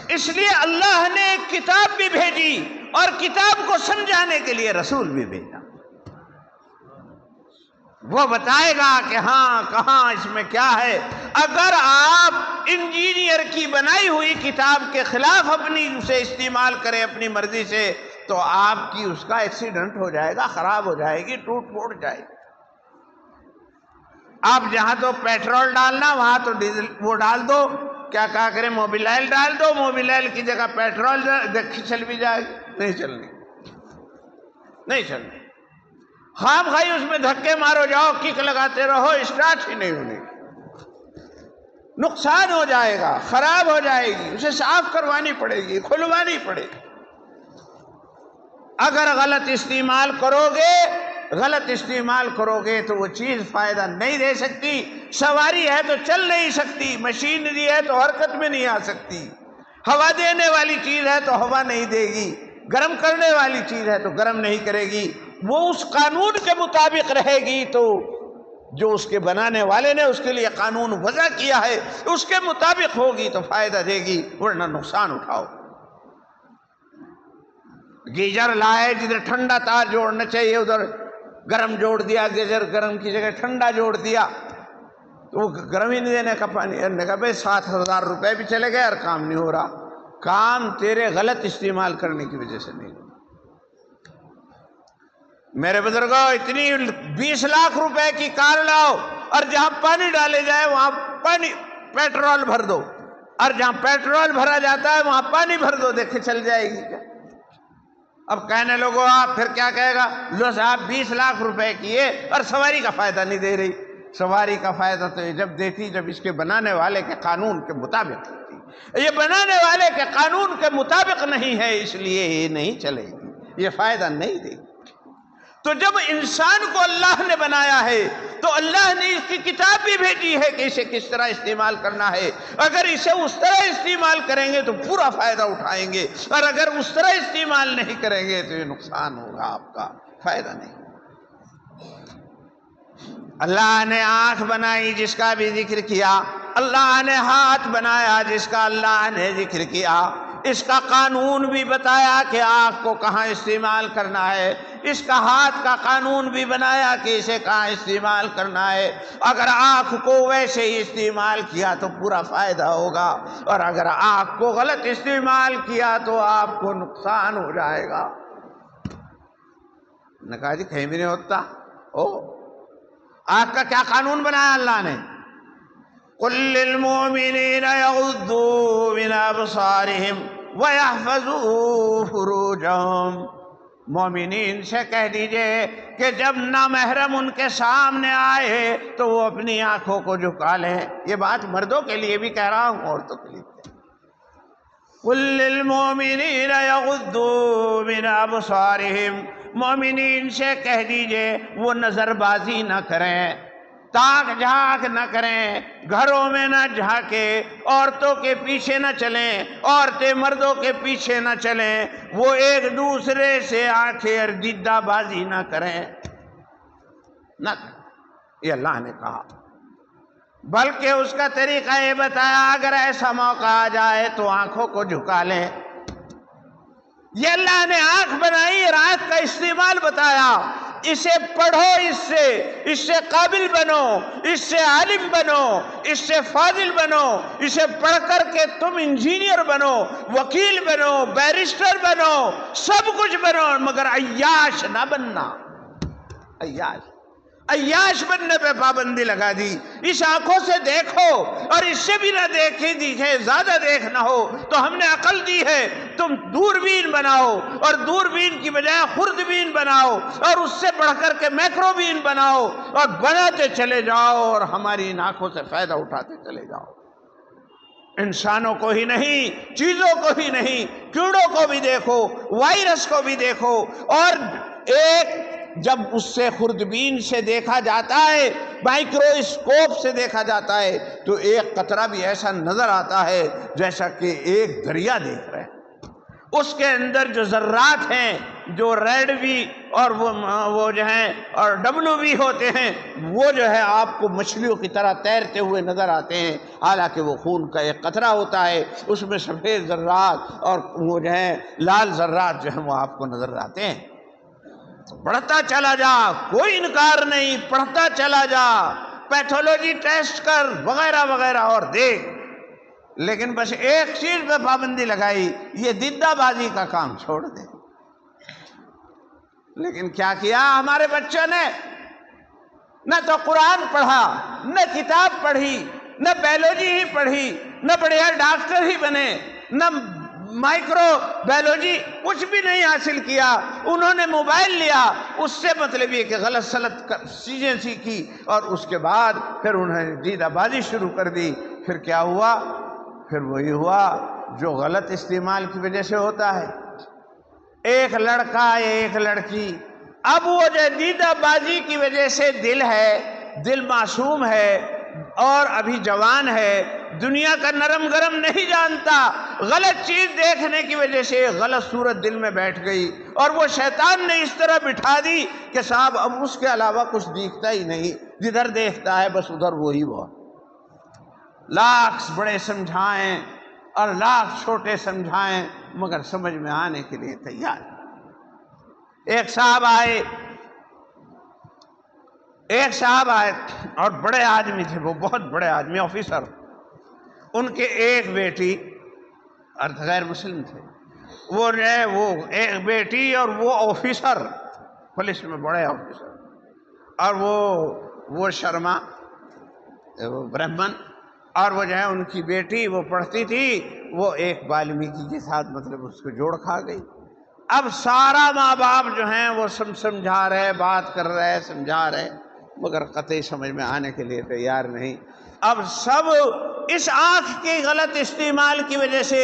اس لیے اللہ نے ایک کتاب بھی بھیجی اور کتاب کو سمجھانے کے لیے رسول بھی بھیجا۔ وہ بتائے گا کہ ہاں کہاں اس میں کیا ہے۔ اگر آپ انجینئر کی بنائی ہوئی کتاب کے خلاف اپنی اسے استعمال کریں اپنی مرضی سے تو آپ کی اس کا ایکسیڈنٹ ہو جائے گا، خراب ہو جائے گی، ٹوٹ پھوٹ جائے گی۔ آپ جہاں تو پیٹرول ڈالنا وہاں تو ڈیزل وہ ڈال دو، کیا کہا کریں موبیلائل ڈال دو، موبیلائل کی جگہ پیٹرول دیکھی چل بھی جائے گی، نہیں چلنی، نہیں چلنی۔ خام خواہی اس میں دھکے مارو جاؤ، کک لگاتے رہو، اسٹارٹ ہی نہیں ہونی، نقصان ہو جائے گا، خراب ہو جائے گی، اسے صاف کروانی پڑے گی، کھلوانی پڑے گی۔ اگر غلط استعمال کرو گے تو وہ چیز فائدہ نہیں دے سکتی۔ سواری ہے تو چل نہیں سکتی، مشینری ہے تو حرکت میں نہیں آ سکتی، ہوا دینے والی چیز ہے تو ہوا نہیں دے گی، گرم کرنے والی چیز ہے تو گرم نہیں کرے گی، وہ اس قانون کے مطابق رہے گی تو جو اس کے بنانے والے نے اس کے لیے قانون وضع کیا ہے اس کے مطابق ہوگی تو فائدہ دے گی، ورنہ نقصان اٹھاؤ۔ گیزر لائے، جدھر ٹھنڈا تار جوڑنا چاہیے ادھر گرم جوڑ دیا، گیزر گرم کی جگہ ٹھنڈا جوڑ دیا تو وہ گرم ہی نہیں دینے کا پانی۔ نے کہا بھائی 7,000 روپے بھی چلے گئے اور کام نہیں ہو رہا، کام تیرے غلط استعمال کرنے کی وجہ سے نہیں۔ میرے بزرگوں، اتنی 20 لاکھ روپے کی کار لاؤ اور جہاں پانی ڈالے جائے وہاں پیٹرول بھر دو، اور جہاں پیٹرول بھرا جاتا ہے وہاں پانی بھر دو، دیکھے چل جائے گی کیا؟ اب کہنے لوگوں آپ پھر کیا کہے گا، لو صاحب 20 لاکھ روپے کیے اور سواری کا فائدہ نہیں دے رہی۔ سواری کا فائدہ تو یہ جب دیتی جب اس کے بنانے والے کے قانون کے مطابق ہوتی، یہ بنانے والے کے قانون کے مطابق نہیں ہے، اس لیے یہ نہیں چلے گی، یہ فائدہ نہیں دے گی۔ تو جب انسان کو اللہ نے بنایا ہے تو اللہ نے اس کی کتاب بھی بھیجی ہے کہ اسے کس طرح استعمال کرنا ہے۔ اگر اسے اس طرح استعمال کریں گے تو پورا فائدہ اٹھائیں گے، اور اگر اس طرح استعمال نہیں کریں گے تو یہ نقصان ہوگا، آپ کا فائدہ نہیں۔ اللہ نے آنکھ بنائی جس کا بھی ذکر کیا، اللہ نے ہاتھ بنایا جس کا اللہ نے ذکر کیا، اس کا قانون بھی بتایا کہ آنکھ کو کہاں استعمال کرنا ہے، اس کا ہاتھ کا قانون بھی بنایا کہ اسے کہاں استعمال کرنا ہے۔ اگر آنکھ کو ویسے ہی استعمال کیا تو پورا فائدہ ہوگا، اور اگر آنکھ کو غلط استعمال کیا تو آپ کو نقصان ہو جائے گا۔ نے کہا جی کہیں بھی نہیں ہوتا۔ آنکھ کا کیا قانون بنایا اللہ نے؟ قل للمؤمنین یغضوا من ابصارہم ویحفظوا فروجہم، مومنین سے کہہ دیجئے کہ جب نامحرم ان کے سامنے آئے تو وہ اپنی آنکھوں کو جھکا لیں۔ یہ بات مردوں کے لیے بھی کہہ رہا ہوں، عورتوں کے لیے بھی۔ قل للمؤمنین یغضوا من ابصارہم، مومنین سے کہہ دیجئے وہ نظر بازی نہ کریں، تاک جھانک نہ کریں، گھروں میں نہ جھانکے، عورتوں کے پیچھے نہ چلیں، عورتیں مردوں کے پیچھے نہ چلیں، وہ ایک دوسرے سے آنکھیں اور دیدہ بازی نہ کریں، نہ کریں، یہ اللہ نے کہا۔ بلکہ اس کا طریقہ یہ بتایا اگر ایسا موقع آ جائے تو آنکھوں کو جھکا لیں۔ یہ اللہ نے آنکھ بنائی اور آنکھ کا استعمال بتایا، اسے پڑھو، اس سے قابل بنو، اس سے عالم بنو، اس سے فاضل بنو، اسے پڑھ کر کے تم انجینئر بنو، وکیل بنو، بیرسٹر بنو، سب کچھ بنو، مگر عیاش نہ بننا۔ عیاش بننے پہ پابندی لگا دی۔ اس آنکھوں سے دیکھو اور اس سے بھی نہ دیکھے زیادہ دیکھ نہ ہو تو ہم نے عقل دی ہے، تم دوربین بناؤ اور دوربین کی بجائے خوردبین بناؤ اور اس سے بڑھ کر کے میکروبین بناؤ اور بناتے چلے جاؤ اور ہماری ان آنکھوں سے فائدہ اٹھاتے چلے جاؤ۔ انسانوں کو ہی نہیں، چیزوں کو ہی نہیں، کیڑوں کو بھی دیکھو، وائرس کو بھی دیکھو، اور ایک جب اس سے خوردبین سے دیکھا جاتا ہے، مائکروسکوپ سے دیکھا جاتا ہے تو ایک قطرہ بھی ایسا نظر آتا ہے جیسا کہ ایک دریا دیکھ رہے ہیں۔ اس کے اندر جو ذرات ہیں، جو ریڈ بھی اور وہ جو ہیں اور ڈبلو بھی ہوتے ہیں، وہ جو ہے آپ کو مچھلیوں کی طرح تیرتے ہوئے نظر آتے ہیں، حالانکہ وہ خون کا ایک قطرہ ہوتا ہے، اس میں سفید ذرات اور وہ جو ہیں لال ذرات جو ہیں وہ آپ کو نظر آتے ہیں۔ پڑھتا چلا جا، کوئی انکار نہیں، پڑھتا چلا جا، پیتھولوجی ٹیسٹ کر وغیرہ وغیرہ اور دیکھ، لیکن بس ایک چیز پہ پابندی لگائی، یہ دیدہ بازی کا کام چھوڑ دے۔ لیکن کیا کیا ہمارے بچوں نے؟ نہ تو قرآن پڑھا، نہ کتاب پڑھی، نہ بیولوجی ہی پڑھی، نہ بڑھیا ڈاکٹر ہی بنے، نہ مائکرو بیولوجی، کچھ بھی نہیں حاصل کیا۔ انہوں نے موبائل لیا، اس سے مطلب یہ کہ غلط سلط چیزیں سیکھی، اور اس کے بعد پھر انہوں نے دیدہ بازی شروع کر دی۔ پھر کیا ہوا؟ پھر وہی ہوا جو غلط استعمال کی وجہ سے ہوتا ہے۔ ایک لڑکا یا ایک لڑکی، اب وہ جو دیدہ بازی کی وجہ سے دل ہے، دل معصوم ہے اور ابھی جوان ہے، دنیا کا نرم گرم نہیں جانتا، غلط چیز دیکھنے کی وجہ سے غلط صورت دل میں بیٹھ گئی، اور وہ شیطان نے اس طرح بٹھا دی کہ صاحب اب اس کے علاوہ کچھ دیکھتا ہی نہیں، جدھر دیکھتا ہے بس ادھر وہی وہ۔ لاکھ بڑے سمجھائیں اور لاکھ چھوٹے سمجھائیں، مگر سمجھ میں آنے کے لیے تیار۔ ایک صاحب آئے اور بڑے آدمی تھے، وہ بہت بڑے آدمی، آفیسر۔ ان کے ایک بیٹی اور غیر مسلم تھے، وہ ایک بیٹی اور وہ آفیسر، پولیس میں بڑے آفیسر، اور وہ شرما، وہ برہمن، اور وہ جو ہے ان کی بیٹی وہ پڑھتی تھی، وہ ایک والمیکی کے ساتھ مطلب اس کو جوڑ کھا گئی۔ اب سارا ماں باپ جو ہیں وہ سمجھا رہے، بات کر رہے، سمجھا رہے، مگر قطعی سمجھ میں آنے کے لیے تیار نہیں۔ اب سب اس آنکھ کی غلط استعمال کی وجہ سے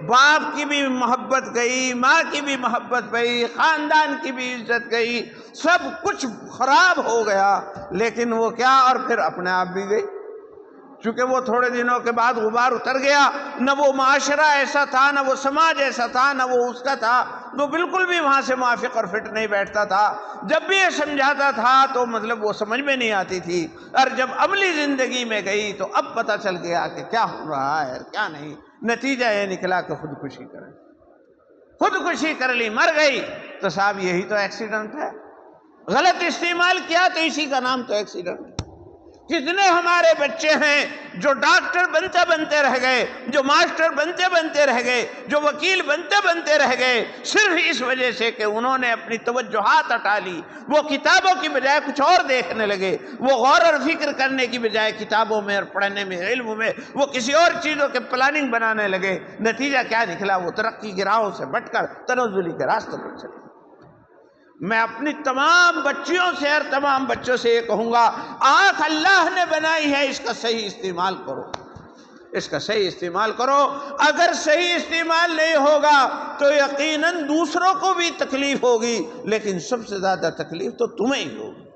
باپ کی بھی محبت گئی، ماں کی بھی محبت گئی، خاندان کی بھی عزت گئی، سب کچھ خراب ہو گیا۔ لیکن وہ کیا، اور پھر اپنے آپ بھی گئی، چونکہ وہ تھوڑے دنوں کے بعد غبار اتر گیا، نہ وہ معاشرہ ایسا تھا، نہ وہ سماج ایسا تھا، نہ وہ اس کا تھا، وہ بالکل بھی وہاں سے موافق اور فٹ نہیں بیٹھتا تھا۔ جب بھی یہ سمجھاتا تھا تو مطلب وہ سمجھ میں نہیں آتی تھی، اور جب عملی زندگی میں گئی تو اب پتہ چل گیا کہ کیا ہو رہا ہے کیا نہیں۔ نتیجہ یہ نکلا کہ خودکشی خودکشی کر لی، مر گئی۔ تو صاحب یہی تو ایکسیڈنٹ ہے، غلط استعمال کیا تو اسی کا نام تو ایکسیڈنٹ ہے۔ کتنے ہمارے بچے ہیں جو ڈاکٹر بنتے بنتے رہ گئے، جو ماسٹر بنتے بنتے رہ گئے، جو وکیل بنتے بنتے رہ گئے، صرف اس وجہ سے کہ انہوں نے اپنی توجہات ہٹا لی، وہ کتابوں کی بجائے کچھ اور دیکھنے لگے، وہ غور اور فکر کرنے کی بجائے کتابوں میں اور پڑھنے میں، علم میں، وہ کسی اور چیزوں کے پلاننگ بنانے لگے۔ نتیجہ کیا نکلا؟ وہ ترقی کی راہوں سے بٹ کر تنزلی کے راستوں پر چلے۔ میں اپنی تمام بچیوں سے اور تمام بچوں سے یہ کہوں گا، آنکھ اللہ نے بنائی ہے، اس کا صحیح استعمال کرو، اس کا صحیح استعمال کرو۔ اگر صحیح استعمال نہیں ہوگا تو یقیناً دوسروں کو بھی تکلیف ہوگی، لیکن سب سے زیادہ تکلیف تو تمہیں ہی ہوگی۔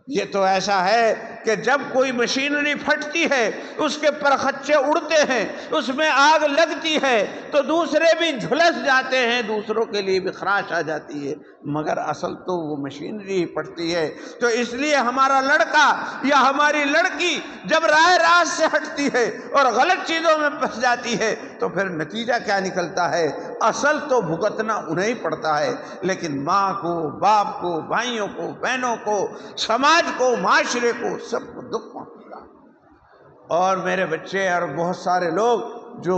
یہ تو ایسا ہے کہ جب کوئی مشینری پھٹتی ہے، اس کے پرخچے اڑتے ہیں، اس میں آگ لگتی ہے تو دوسرے بھی جھلس جاتے ہیں، دوسروں کے لیے بھی خراش آ جاتی ہے، مگر اصل تو وہ مشینری ہی پھٹتی ہے۔ تو اس لیے ہمارا لڑکا یا ہماری لڑکی جب راہ راست سے ہٹتی ہے اور غلط چیزوں میں پھنس جاتی ہے تو پھر نتیجہ کیا نکلتا ہے؟ اصل تو بھگتنا انہیں پڑتا ہے، لیکن ماں کو، باپ کو، بھائیوں کو، بہنوں کو، سماج کو، معاشرے کو، سب کو دکھ پہنچتا ہے۔ اور میرے بچے اور بہت سارے لوگ جو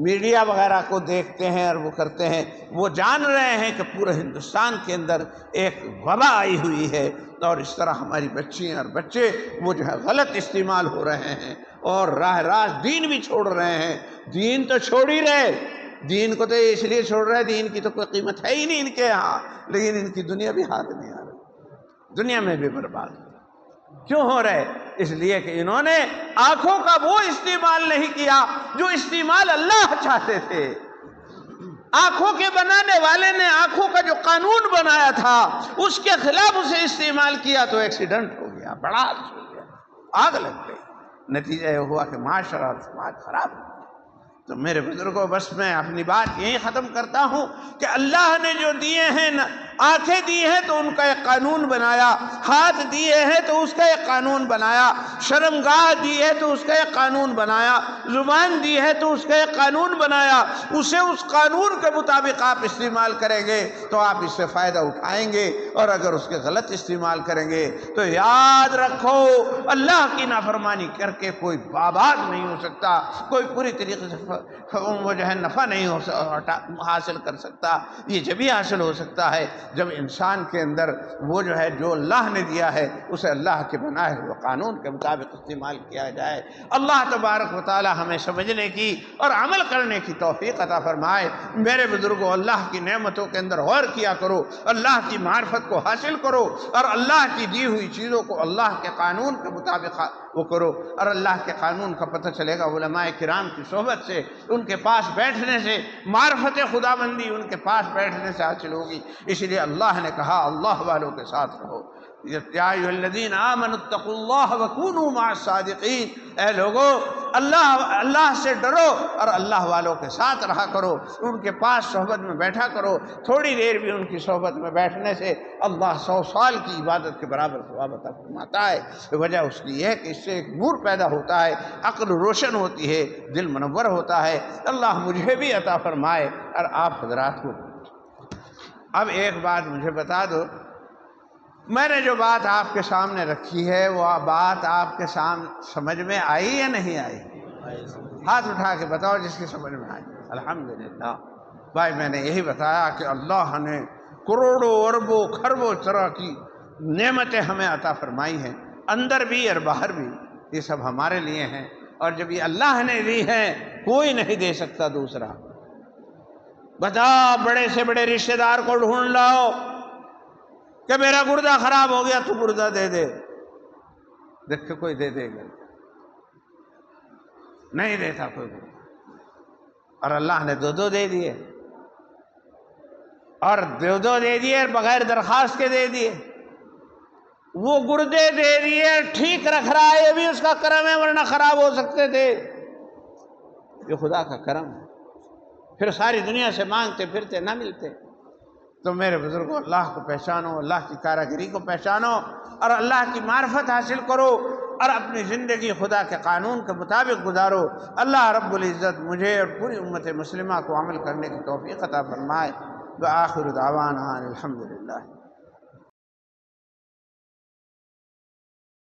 میڈیا وغیرہ کو دیکھتے ہیں اور وہ کرتے ہیں، وہ جان رہے ہیں کہ پورے ہندوستان کے اندر ایک وبا آئی ہوئی ہے، اور اس طرح ہماری بچیاں اور بچے وہ جو ہے غلط استعمال ہو رہے ہیں اور راہ راست دین بھی چھوڑ رہے ہیں۔ دین تو چھوڑ ہی رہے، دین کو تو اس لیے چھوڑ رہے، دین کی تو کوئی قیمت ہے ہی نہیں ان کے ہاں، لیکن ان کی دنیا بھی ہاتھ نہیں آ رہی، دنیا میں بھی برباد کیوں ہو رہے؟ اس لیے کہ انہوں نے آنکھوں کا وہ استعمال نہیں کیا جو استعمال اللہ چاہتے تھے۔ آنکھوں کے بنانے والے نے آنکھوں کا جو قانون بنایا تھا اس کے خلاف اسے استعمال کیا تو ایکسیڈنٹ ہو گیا، بڑا ہو گیا، آگ لگ گئی۔ نتیجہ یہ ہوا کہ معاشرہ اور سماج خراب ہو گیا۔ تو میرے بزرگوں بس میں اپنی بات یہی ختم کرتا ہوں کہ اللہ نے جو دیے ہیں آنکھیں دی ہیں تو ان کا ایک قانون بنایا، ہاتھ دیے ہیں تو اس کا ایک قانون بنایا، شرمگاہ دی ہے تو اس کا ایک قانون بنایا، زبان دی ہے تو اس کا ایک قانون بنایا، اسے اس قانون کے مطابق آپ استعمال کریں گے تو آپ اس سے فائدہ اٹھائیں گے، اور اگر اس کے غلط استعمال کریں گے تو یاد رکھو اللہ کی نافرمانی کر کے کوئی آباد نہیں ہو سکتا، کوئی پوری طریقے سے وہ جو ہے نفع نہیں حاصل کر سکتا۔ یہ جبھی حاصل ہو سکتا ہے جب انسان کے اندر وہ جو ہے جو اللہ نے دیا ہے اسے اللہ کے بنائے ہوئے قانون کے مطابق استعمال کیا جائے۔ اللہ تبارک و تعالی ہمیں سمجھنے کی اور عمل کرنے کی توفیق عطا فرمائے۔ میرے بزرگوں اللہ کی نعمتوں کے اندر غور کیا کرو، اللہ کی معرفت کو حاصل کرو، اور اللہ کی دی ہوئی چیزوں کو اللہ کے قانون کے مطابق وہ کرو، اور اللہ کے قانون کا پتہ چلے گا علماء کرام کی صحبت سے، ان کے پاس بیٹھنے سے، معرفت خداوندی ان کے پاس بیٹھنے سے حاصل ہوگی۔ اس لیے اللہ نے کہا اللہ والوں کے ساتھ رہو، یا ایھا الذین آمنوا اتقوا اللہ وکونوا مع الصادقین، اے لوگو اللہ سے ڈرو اور اللہ والوں کے ساتھ رہا کرو، ان کے پاس صحبت میں بیٹھا کرو۔ تھوڑی دیر بھی ان کی صحبت میں بیٹھنے سے اللہ 100 سال کی عبادت کے برابر ثواب عطا فرماتا ہے۔ وجہ اس کی یہ ہے کہ اس سے ایک نور پیدا ہوتا ہے، عقل روشن ہوتی ہے، دل منور ہوتا ہے۔ اللہ مجھے بھی عطا فرمائے اور آپ حضرات کو۔ اب ایک بات مجھے بتا دو، میں نے جو بات آپ کے سامنے رکھی ہے وہ بات آپ کے سمجھ میں آئی یا نہیں آئی؟ ہاتھ اٹھا کے بتاؤ جس کی سمجھ میں آئی۔ الحمدللہ بھائی، میں نے یہی بتایا کہ اللہ نے کروڑوں اربوں خربوں طرح کی نعمتیں ہمیں عطا فرمائی ہیں، اندر بھی اور باہر بھی، یہ سب ہمارے لیے ہیں، اور جب یہ اللہ نے دی ہیں کوئی نہیں دے سکتا دوسرا۔ بتا، بڑے سے بڑے رشتہ دار کو ڈھونڈ لاؤ کہ میرا گردہ خراب ہو گیا تو گردہ دے دے، دیکھ کے کوئی دے دے گا؟ نہیں دیتا کوئی گردہ۔ اور اللہ نے دو دے دیے، اور دو دے دیے بغیر درخواست کے دے دیے۔ وہ گردے دے دیے، ٹھیک رکھ رہا ہے، یہ بھی اس کا کرم ہے، ورنہ خراب ہو سکتے تھے۔ یہ خدا کا کرم ہے، پھر ساری دنیا سے مانگتے پھرتے نہ ملتے۔ تو میرے بزرگوں، اللہ کو پہچانو، اللہ کی کاریگری کو پہچانو، اور اللہ کی معرفت حاصل کرو، اور اپنی زندگی خدا کے قانون کے مطابق گزارو۔ اللہ رب العزت مجھے اور پوری امت مسلمہ کو عمل کرنے کی توفیق عطا فرمائے۔ وآخر دعوانا الحمدللہ۔